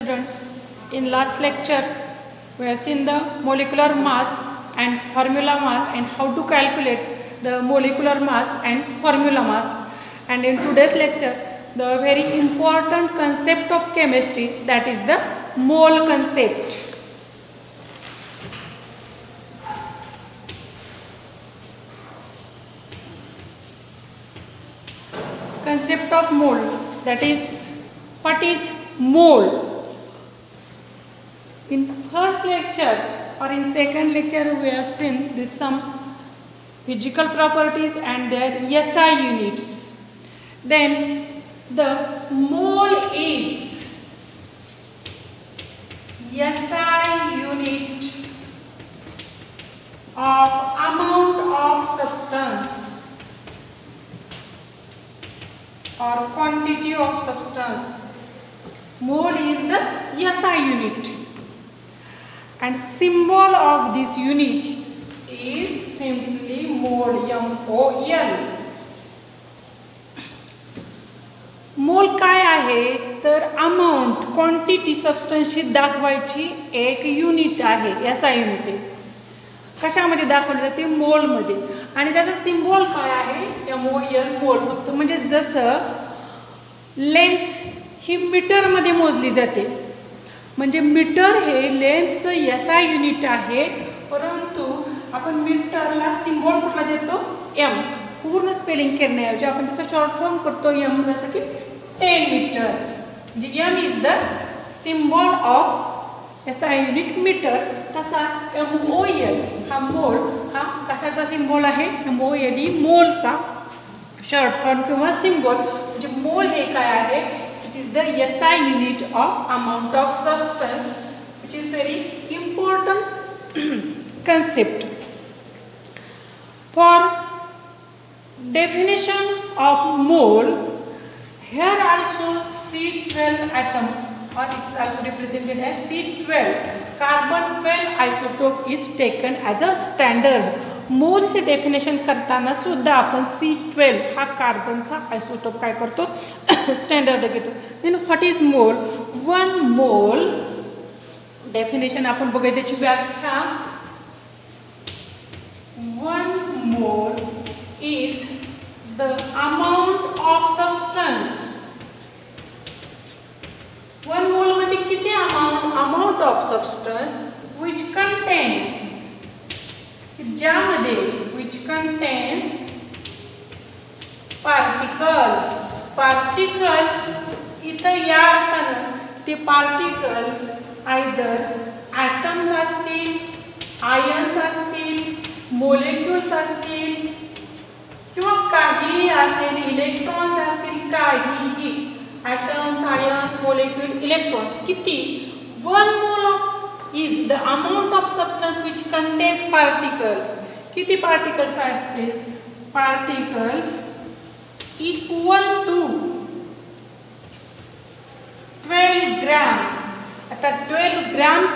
Students, in last lecture we have seen the molecular mass and formula mass and how to calculate the molecular mass and formula mass, and in today's lecture the very important concept of chemistry, that is the mole concept. Concept of mole, that is, what is mole? In first lecture or in second lecture we have seen this some physical properties and their SI units. Then the mole is SI unit of amount of substance or quantity of substance. Mole is the SI unit, and symbol of this unit is simply mole, MOL. मोल काय आहे तर amount quantity सबस्टन्सची दाखवायची एक unit आहे, SI unit आहे. कशामध्ये दाखवले जाते? मोलमध्ये. आणि त्याचा सिम्बॉल काय आहे? MOL, मोल. फक्त म्हणजे जसं लेंथ ही मीटरमध्ये मोजली जाते, म्हणजे मीटर हे लेंथचं SI युनिट आहे, परंतु आपण मीटरला सिम्बॉल कुठला देतो? M. पूर्ण स्पेलिंग करण्याऐवजी आपण त्याचा शॉर्ट फॉर्म करतो M, जसं की 10 मीटर. म्हणजे M is the symbol of SI unit metre. तसा MOL हा मोल हा कशाचा सिम्बॉल आहे? MOLE मोलचा शॉर्ट फॉर्म किंवा सिम्बॉल. म्हणजे मोल हे काय आहे? It is the SI unit of amount of substance, which is very important concept. For definition of mole, here also C12 atom, or it is also represented as C12, carbon 12 isotope is taken as a standard. मोलचे definition करताना सुद्धा आपण C12 हा कार्बनचा isotope काय करतो? Standard घेतो. Then what is mole? One mole definition आपण बघूया, त्याची व्याख्या. One mole is the amount of substance. One mole म्हणजे किती amount of substance which contains, ज्यामध्ये which contains particles इथं या अर्थानं ते particles either atoms असतील, ions असतील, molecules असतील किंवा काहीही असेल, इलेक्ट्रॉन्स असतील, काहीही atoms, ions, molecules, electrons. किती? one mole of is the amount of substance which contains particles. किती particles असतील? Particles equal to 12 gram. आता 12 ग्रॅम्स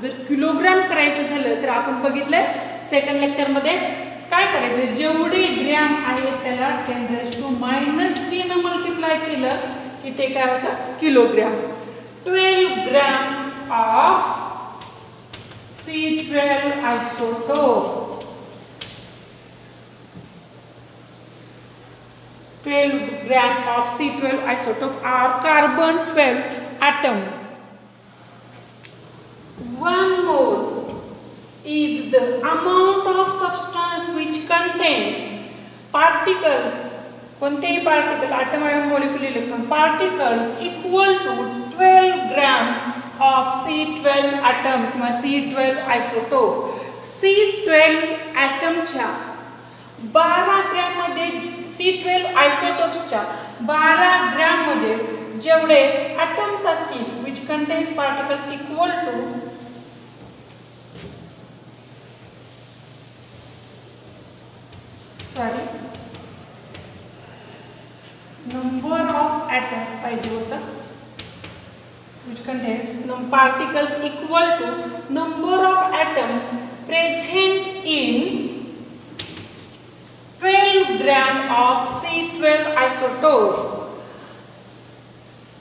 जर किलोग्राम करायचं झालं तर आपण बघितलंय सेकंड लेक्चरमध्ये काय करायचं? जेवढे ग्रॅम आहेत त्याला 10⁻³ न मल्टिप्लाय केलं की ते काय होतं? Kilogram. 12 gram of C12 isotope. 12 gram of C12 isotope are carbon 12 atom. One mole is the amount of substance which contains particles. कोणतेही particle, atom, ion, molecule, electron, particles equal to 12 gram of C12 atom किंवा C12 isotope. C12 atomच्या 12 gram मध्ये, C12 isotopesच्या 12 gram मध्ये जेवढे atoms असतील which contains particles equal to number of atoms पाहिजे होतं, which contains particles equal to number of atoms present in 12 gram of C12 isotope.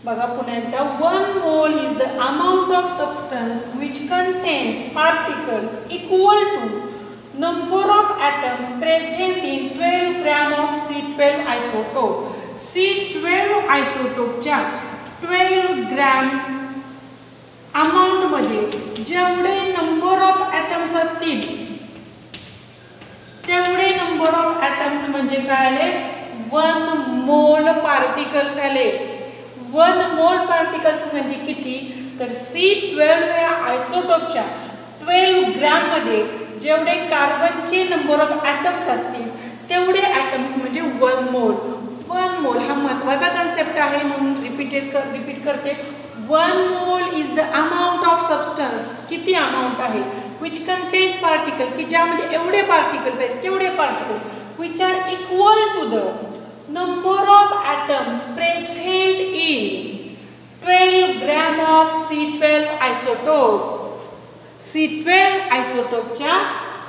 बघा पुन्हा एकदा 1 mole is the amount of substance which contains particles equal to number of atoms present in 12 gram of C12 isotope. C12 isotopeच्या 12 gram amount मध्ये जेवढे number of atoms असतील तेवढे number of atoms म्हणजे काय आले 1 मोल पार्टिकल्स आले. 1 mole particles म्हणजे किती तर C12 या आयसोटोपच्या 12 ग्रॅम मध्ये जेवढे कार्बनचे नंबर ऑफ ॲटम्स असतील तेवढे ॲटम्स म्हणजे 1 मोल. 1 मोल हा महत्त्वाचा कन्सेप्ट आहे म्हणून रिपीट करते. 1 mole is the amount of substance किती अमाउंट आहे विच कंटेन्स पार्टिकल की ज्यामध्ये एवढे पार्टिकल्स आहेत तेवढे particle which are equal to the number of atoms present in 12 gram of C12 isotope. C12 isotopeच्या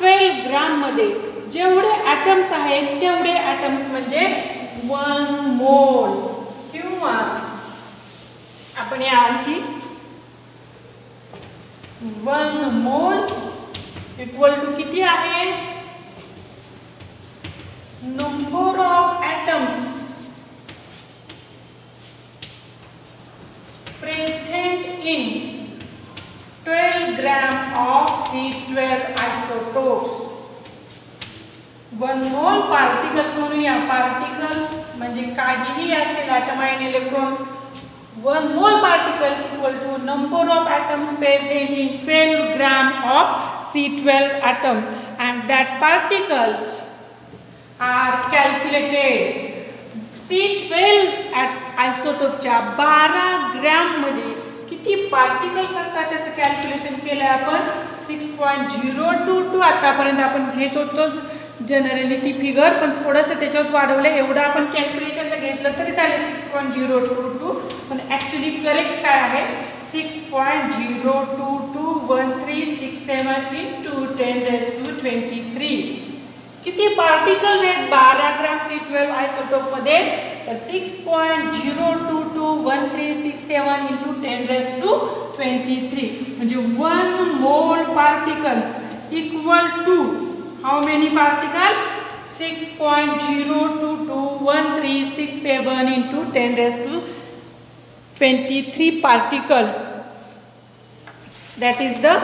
12 ग्राम मध्ये जेवढे ॲटम्स आहेत तेवढे ॲटम्स म्हणजे 1 मोल. किंवा आपण या आणखी 1 मोल इक्वल टू किती आहे number of atoms present in 12 gram of C12 isotope. 1 mole particles म्हणूया. पार्टिकल्स म्हणजे काहीही असतील ॲटम आणि electron. 1 mole particles equal to number of atoms present in 12 gram of C12 atom and that particles are calculated. C12 आयसोटोपच्या 12 gram मध्ये किती particles असतात त्याचं calculation केलं आपण 6.022. आतापर्यंत आपण घेत होतो जनरली ती फिगर पण थोडंसं त्याच्यावर वाढवलं एवढं आपण कॅल्क्युलेशनला घेतलं तरी चालेल 6.022 पण ॲक्च्युली करेक्ट काय आहे 6.0221367 into 10⁻23. किती पार्टिकल्स आहेत 12 ग्रॅम C12 आयसोटोप मध्ये तर 6.0221367 into 10⁻23 म्हणजे 1 mole particles equal to how many particles 6.0221367 into 10⁻23 particles. That is the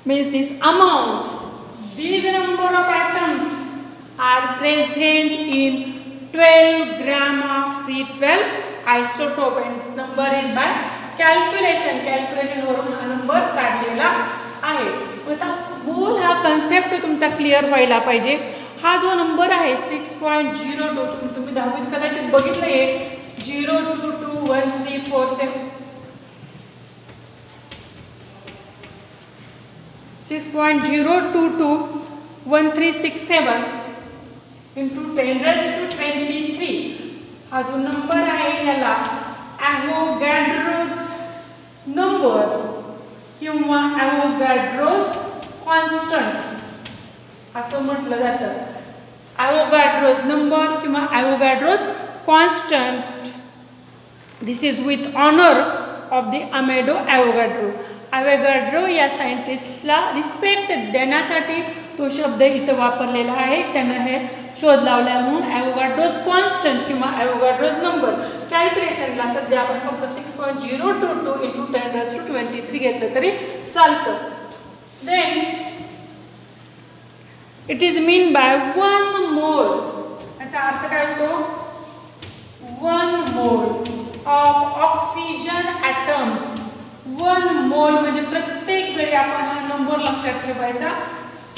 means this amount. These number of atoms are present in 12 gram of C12 isotope and this number is by calculation. Calculation वरून हा number काढलेला आहे. आता मोल हा concept तुमचा clear व्हायला पाहिजे. हा जो नंबर आहे 6.02 तुम्ही 10वीत कदाचित बघितलं आहे 0221347 6.0221367 into 10⁻23 हा जो नंबर आहे याला ॲव्होगाड्रोज नंबर किंवा ॲव्होगाड्रोज कॉन्स्टंट असं म्हटलं जातं. ॲव्होगाड्रोज नंबर किंवा Avogadro's constant this is with honour of the Amedeo Avogadro. Avogadro या सायंटिस्टला रिस्पेक्ट देण्यासाठी तो शब्द इथं वापरलेला आहे. त्यानं हे शोध लावला म्हणून ॲव्होगाड्रोज कॉन्स्टंट किंवा ॲव्होगाड्रोज नंबर कॅल्क्युलेशनला सध्या आपण फक्त 6.022 into 10⁻23 घेतलं तरी चालतं. Then it is mean by 1 mole. याचा अर्थ काय होतो 1 मोल ऑफ ऑक्सिजन ॲटम्स. 1 मोल म्हणजे प्रत्येक वेळी आपण हा नंबर लक्षात ठेवायचा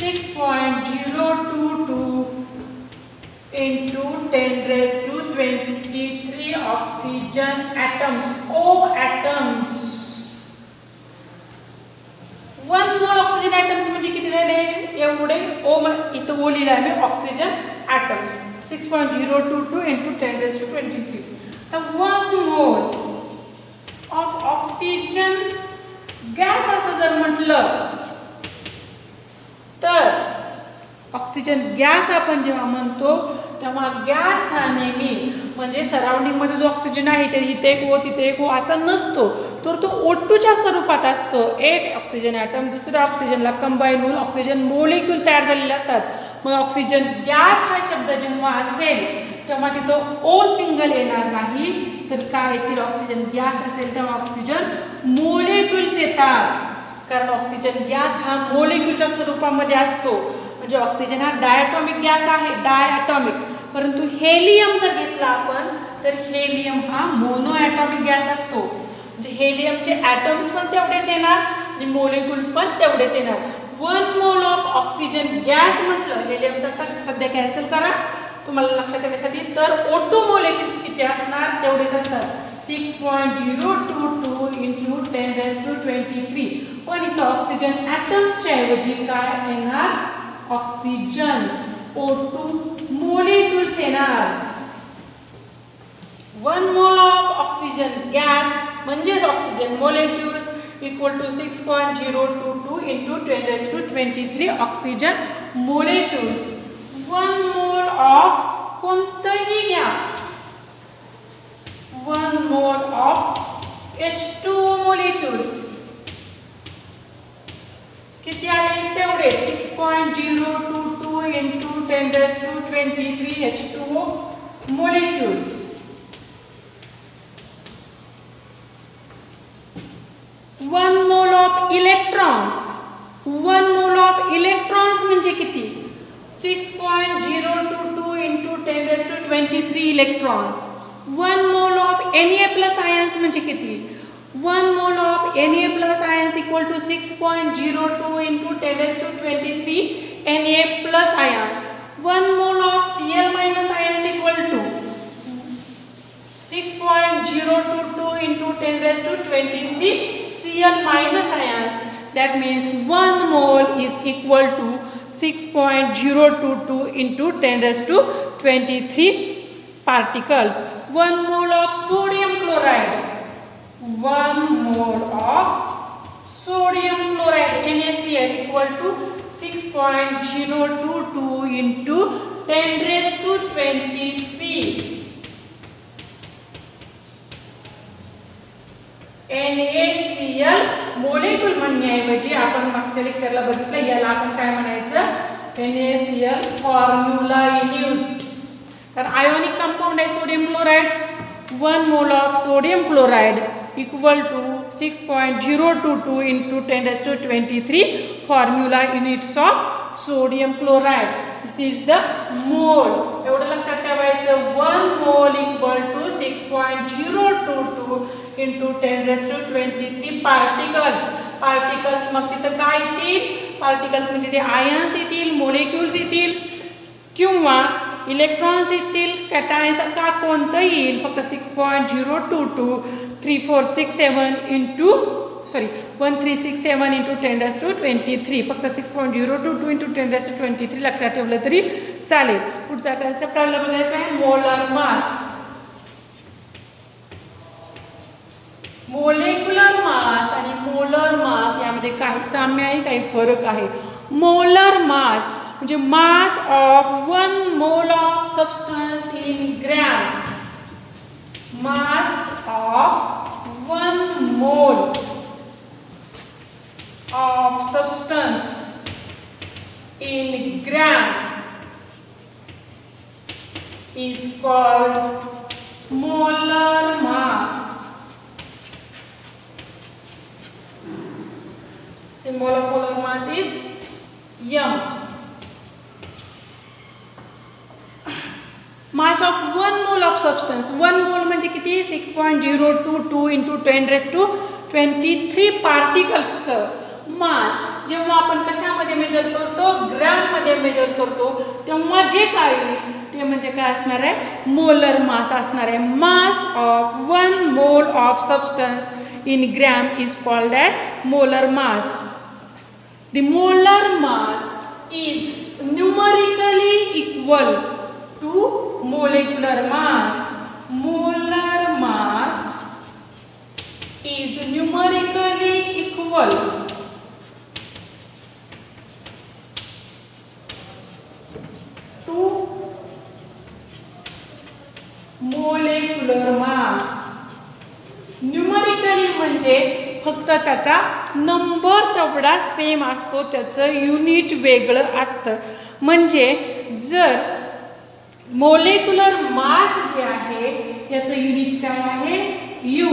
6.022 into 10⁻23 oxygen atoms O atoms. 1 mole oxygen atoms म्हणजे किती झाले एवढे O इथं O लिहिलं आहे मी ऑक्सिजन ॲटम्स 6.022 into 10⁻23. तर 1 मोल ऑफ ऑक्सिजन गॅस असं जर म्हटलं तर ऑक्सिजन गॅस आपण जेव्हा म्हणतो तेव्हा गॅस हा नेहमी म्हणजे सराउंडिंगमध्ये जो ऑक्सिजन आहे ते इथे एक तिथे एक असा नसतो, तर तो O2च्या स्वरूपात असतो. एक ऑक्सिजन ॲटम दुसऱ्या ऑक्सिजनला कंबाईन होऊन ऑक्सिजन मोलेक्यूल तयार झालेले असतात. मग ऑक्सिजन गॅस हा शब्द जेव्हा असेल तेव्हा तिथं O सिंगल येणार नाही, तर काय येतील, ऑक्सिजन गॅस असेल तेव्हा ऑक्सिजन मोलेक्युल्स येतात. कारण ऑक्सिजन गॅस हा मोलेक्युलच्या स्वरूपामध्ये असतो. म्हणजे ऑक्सिजन हा डायटॉमिक गॅस आहे, डायटॉमिक. परंतु हेलियम जर घेतला आपण तर हेलियम हा मोनो ॲटॉमिक गॅस असतो. म्हणजे हेलियमचे ॲटम्स पण तेवढेच येणार आणि मोलेक्युल्स पण तेवढेच येणार. 1 मोल ऑफ ऑक्सिजन गॅस म्हटलं, हेलियमचा तर सध्या कॅन्सल करा तुम्हाला लक्षात येण्यासाठी, तर O2 मोलेक्युल्स किती असणार, तेवढेच असतात. 6.022 × 10⁻23. पण इथं ऑक्सिजन ॲटम्सच्या ऐवजी काय येणार, ऑक्सिजन O2 मोलेक्युल्स येणार. 1 मोल ऑफ ऑक्सिजन गॅस म्हणजेच oxygen molecules equal to 6.022 × 10⁻23 oxygen molecules. 1 mole of कोणतंही घ्या, 1 मोल ऑफ H2O मोलेक्युल्स किती आले, तेवढे 6.022 × 10⁻23 H2O molecules. 1 mole of electrons, 1 mole of electrons म्हणजे किती, 6.022 × 10⁻23 electrons. 1 mole of Na+ ions म्हणजे किती, 1 mole of Na+ ions equal to 6.02 × 10⁻23 Na+ ions. 1 mole of Cl- ions equal to 6.022 × 10⁻23 Cl- ions. That means 1 mole is equal to 6.022 × 10⁻23 particles. 1 mole of sodium chloride, 1 mole of sodium chloride NaCl equal to 6.022 × 10⁻23. NaCl molecule म्हणण्याऐवजी आपण मागच्या लेक्चरला बघितलं, याला आपण काय म्हणायचं, NaCl formula unit. तर ionic compound आहे sodium chloride. 1 mole of sodium chloride equal to 6.022 × 10⁻23 formula units of sodium chloride. This is the mole. एवढं लक्षात ठेवायचं. 1 मोल इक्वल टू 6.022 × 10⁻23 पार्टिकल्स. पार्टिकल्स मग तिथं काय येतील, पार्टिकल्स म्हणजे ते आयन्स येतील, मोलेक्युल्स येतील किंवा इलेक्ट्रॉन्स येतील, कॅटायन्स का कोणतं येईल, फक्त 6.022 3467 1367 × 10⁻23 फक्त 6.022 × 10⁻23 लक्षात ठेवलं तरी चालेल. पुढचा कन्सेप्ट आपल्याला बघायचा आहे मोलर मास. मोलेक्युलर मास आणि मोलर मास यामध्ये काही साम्य आहे, काही फरक आहे. मोलर मास म्हणजे मास of 1 mole of substance in gram. Mass of 1 mole of substance in gram is called molar mass. Symbol of molar mass is M. Mass of 1 mole of substance. 1 mole म्हणजे किती? 6.022 into 10⁻23 particles. मास जेव्हा आपण कशामध्ये major करतो, gram मध्ये major करतो, तेव्हा जे काय ते म्हणजे काय असणार आहे, मोलर मास असणार आहे. मास of 1 mole of substance in gram is called as molar mass. The molar mass is numerically equal to molecular mass. Molar mass is numerically equal to फक्त त्याचा नंबर तेवढा सेम असतो, त्याचं युनिट वेगळं असतं. म्हणजे जर मोलेक्युलर मास जे आहे याचं युनिट काय आहे, यू.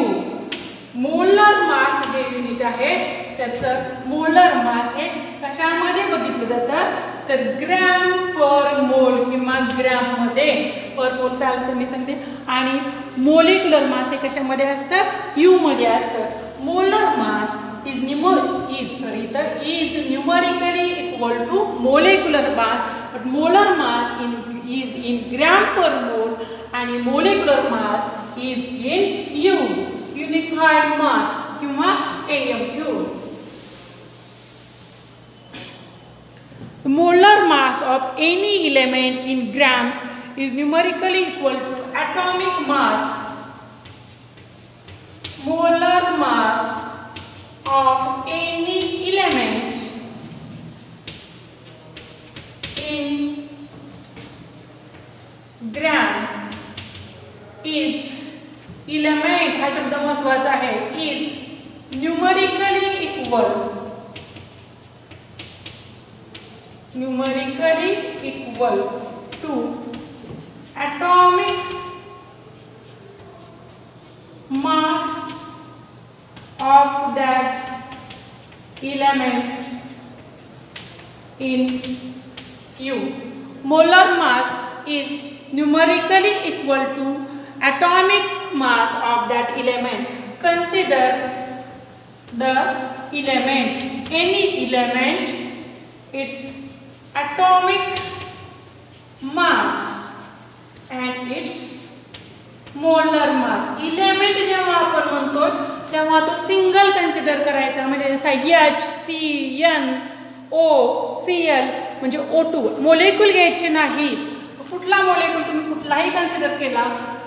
मोलर मास जे युनिट आहे त्याचं मोलर मास हे कशामध्ये बघितलं जातं, तर ग्रॅम पर मोल किंवा ग्रॅम मध्ये. पर मोल चालतं मी सांगते. आणि मोलेक्युलर मास हे कशामध्ये असतं, यू मध्ये असतं. Molar mass is numerically equal to molecular mass, but molar mass is in gram per mole आणि molecular mass is in U, unified mass किंवा AMU. The molar mass of any element in grams is numerically equal to atomic mass. Molar mass of any element in gram is, element हा शब्द महत्वाचा आहे, is numerically equal to atomic mass of that element in U. Molar mass is numerically equal to atomic mass of that element. Consider the element, any element, its atomic mass and its molar mass. Element जेव्हा आपण म्हणतो तेव्हा तो single consider करायचा, म्हणजे जसा HCnOCl म्हणजे O2 molecule घ्यायचे नाही. कुठला मोलेक्युल तुम्ही कुठलाही कन्सिडर केला,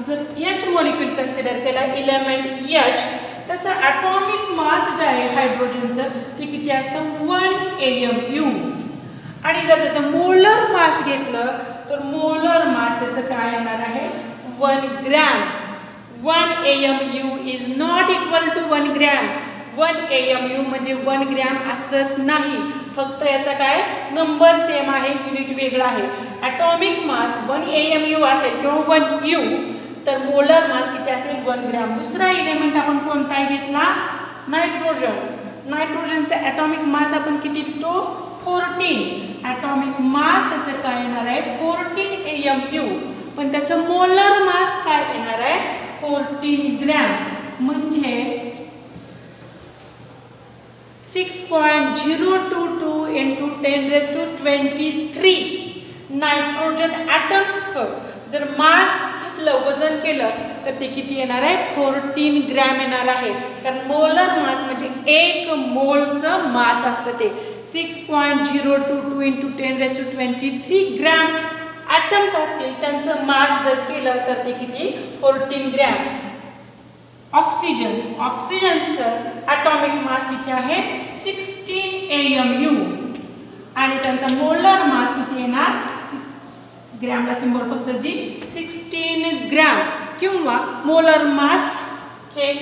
जर H मोलेक्युल कन्सिडर केला इलेमेंट H, त्याचा ॲटॉमिक मास जे आहे हायड्रोजनचं ते किती असतं, 1 AMU. आणि जर त्याचं मोलर मास घेतलं तर मोलर मास त्याचं काय येणार आहे, 1 gram. 1 AMU is not equal to 1 gram. 1 AMU म्हणजे 1 ग्रॅम असत नाही, फक्त याचा काय नंबर सेम आहे, युनिट वेगळा आहे. ॲटॉमिक मास 1 AMU असेल किंवा 1 U, तर मोलर मास किती असेल, 1 ग्रॅम. दुसरा एलिमेंट आपण कोणता घेतला, नायट्रोजन. नायट्रोजनचा ॲटॉमिक मास आपण किती लिहितो, 14. ॲटॉमिक मास त्याचं काय येणार आहे, 14 AMU. पण त्याचं मोलर मास काय येणार आहे, 14 ग्रॅम. म्हणजे 6.022 into 10⁻23 नायट्रोजन ॲटम्सचं जर मास घेतलं, वजन केलं तर ते किती येणार आहे, 14 ग्रॅम येणार आहे. कारण मोलर मास म्हणजे 1 मोलचं मास असतं ते. 6.022 into 10⁻23 ग्रॅम ॲटम्स असतील, त्यांचं मास जर केलं तर ते किती, 14 ग्रॅम. ऑक्सिजनचं ॲटॉमिक मास किती आहे, 16 AMU. आणि त्यांचा मोलर मास किती येणार, ग्रॅमला सिंबल फक्त जी 16 ग्रॅम. किंवा मोलर मास हे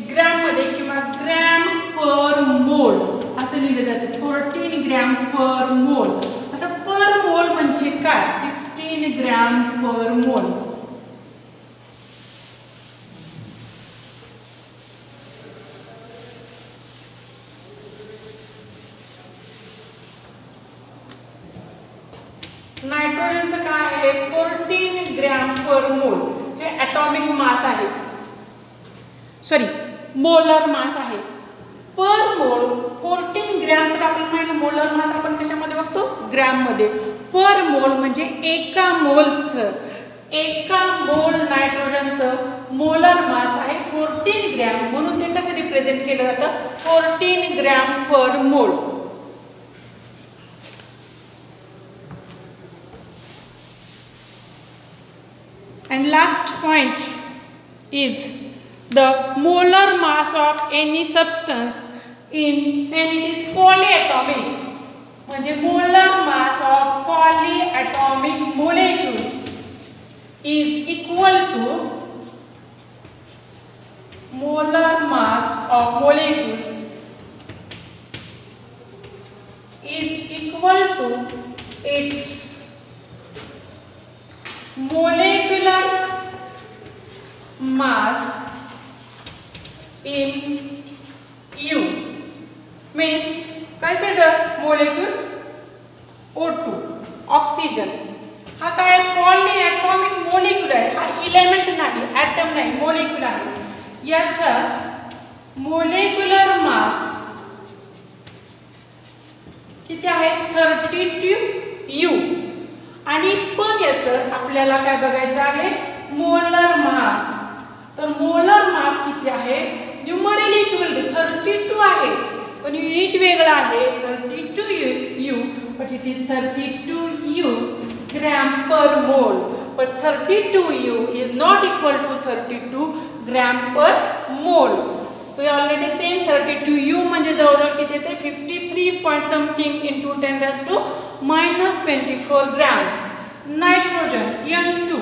ग्रॅममध्ये किंवा ग्रॅम पर मोल असं लिहिलं जातं, 14 ग्रॅम पर मोल. आता पर मोल म्हणजे काय, 16 ग्रॅम पर मोल. नायट्रोजनचं काय आहे, 14 ग्रॅम पर मोल. हे ॲटॉमिक मास आहे, सॉरी मोलर मास आहे. पर मोल 14 ग्रॅम. तर आपण माहिती मोलर मास आपण कशामध्ये बघतो, ग्रॅम मध्ये. पर मोल म्हणजे एका मोलचं, एका मोल नायट्रोजनचं मोलर मास आहे 14 ग्रॅम. म्हणून ते कसं रिप्रेझेंट केलं जातं, 14 ग्रॅम पर मोल. And last point is the molar mass of any substance in when it is polyatomic. म्हणजे molar mass of polyatomic molecules is equal to molar mass of molecules is equal to its molecular mass in U. Means consider molecule O2 oxygen. हा काय poly atomic molecule आहे, हा element नाही, item नाही, molecule आहे. याचा molecular मास किती आहे 32U. आणि पण याचं आपल्याला काय बघायचं आहे मोलर मास. तर मोलर मास किती आहे न्यूमरली इक्वल टू 32 आहे, पण युनिट वेगळा आहे 32U, but it is 32U gram per mole, but 32U is not equal to 32 gram per mole. We already seen 32U म्हणजे जवळजवळ किती येते 53 point something into 10 raised to -24 gram. Nitrogen N2.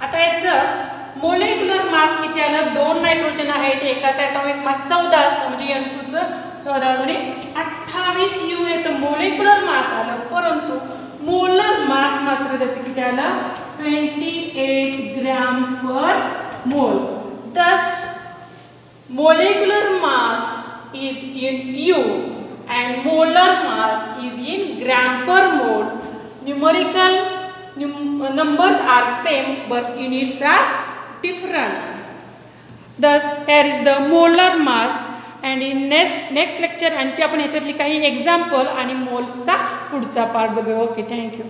आता याचं मोलेक्युलर मास किती आलं 2 नायट्रोजन आहेत, एकाचा ॲटॉमिक मास 14 असतं, म्हणजे N2चं 14 गुणे 28U याचं मोलेक्युलर मास आलं, परंतु मोलर मास मात्र त्याचं किती आलं 28 ग्रॅम पर मोल. Thus molecular mass is in U and molar mass is in gram per mole. Numerical numbers are same but units are different. Thus here is the molar mass. And in next lecture आणखी आपण ह्याच्यातली काही example आणि मोल्सचा पुढचा part बघूया. Okay, thank you.